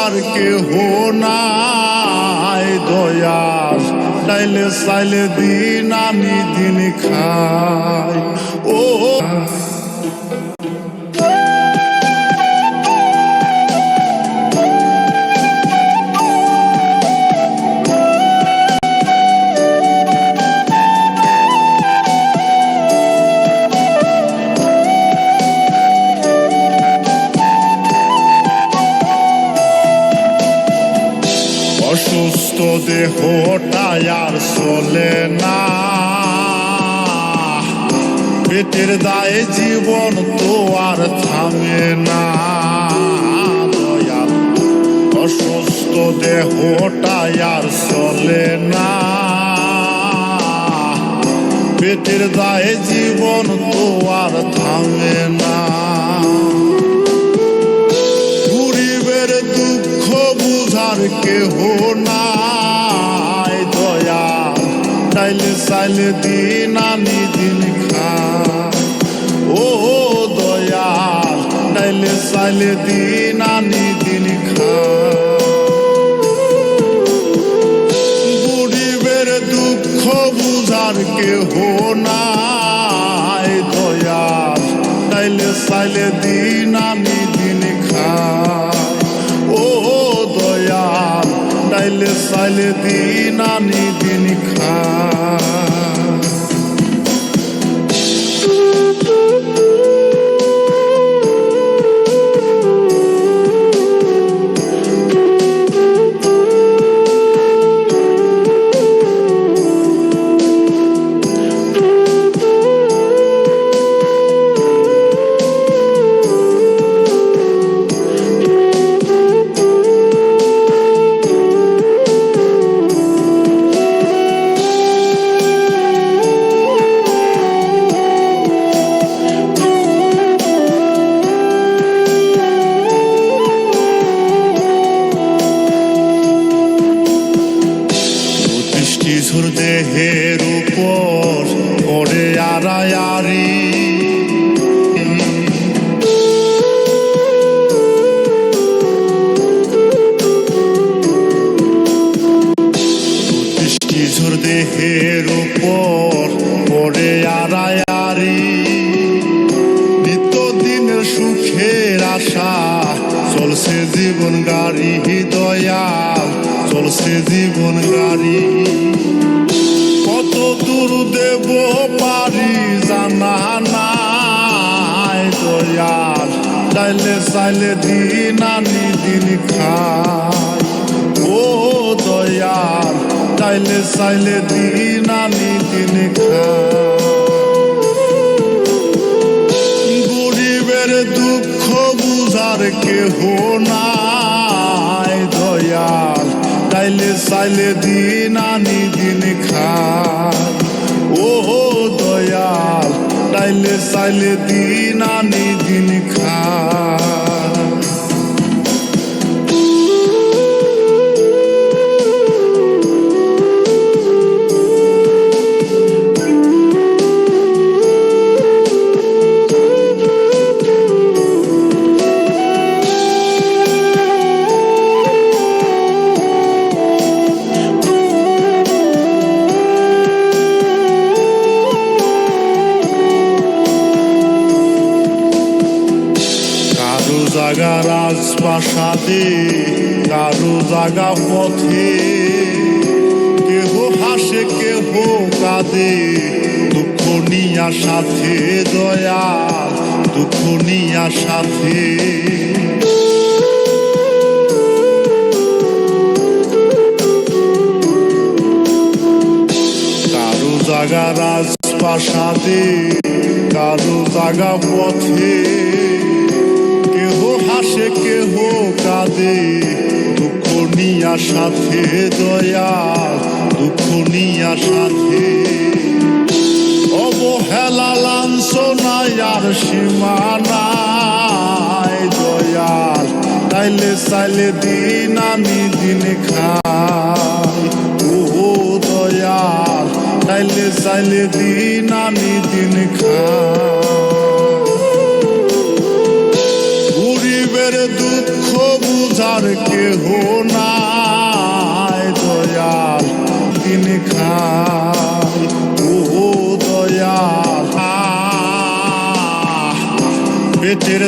আর কেহ নাই দয়াল, ডাইলে চাইলে দিন আনি দিন খাই। ও অসুস্থ দেহটাই আর চলে না, পেটের দায়ে জীবন তো আর থামে না দয়াল। অসুস্থ দেহটাই আর চলে না, পেটের দায়ে জীবন তো আর থামে না। গরিবের দুঃখ বুঝার কেহ নাই দয়াল, ডাইলে চাইলে দিন আনি দিন খাই। ও দয়াল, ডাইলে চাইলে দিন আনি দিন খাই। গরিবের দুঃখ বুঝার কেহ নাই দয়াল, ডাইলে চাইলে দিন আনি দিন খাই। ও দয়াল, ডাইলে চাইলে দিন আনি দিন খাই। ঝুর দেহের উপর পড়ে আড়ায়ারি, ঝুর দেহের উপর পড়ে আড়ায়ারি। নিত্যদিনের সুখের আশা চলছে জীবন গাড়ি দয়াল, চলছে জীবন গাড়ি। কত দূর দেব পারি জানা নাই দয়াল, ডাইলে চাইলে দিন আনি দিন খাই। ও দয়াল, ডাইলে চাইলে দিন আনি দিন খাই। গরিবের দুঃখ বুঝার কেহ নাই দয়াল, ডাইলে চাইলে দিন আনি দিন খাই। ও দয়াল, ডাইলে চাইলে দিন আনি দিন খাই। জাগা রাজপ্রাসাদে, কারো জাগা পথে, কেহ হাসে কেহ কাঁদে, দুঃখ নিয়া সাথে দয়াল, দুঃখ নিয়া সাথে। কারো জাগা রাজপ্রাসাদে, কারো জাগা পথে, কেহ হাসে কেহ কাঁদে, দুঃখ নিয়া সাথে দয়াল, দুঃখ নিয়া সাথে। অবহেলা লাঞ্ছনায় আর সীমা নাই দয়াল, ডাইলে চাইলে দিন আনি দিন খাই। ও দয়াল, ডাইলে চাইলে দিন আনি দিন খাই। গরিবের দুঃখ বুঝ ভরসার কেহ নাই দয়াল দিন খাই ও দয়াল পেটের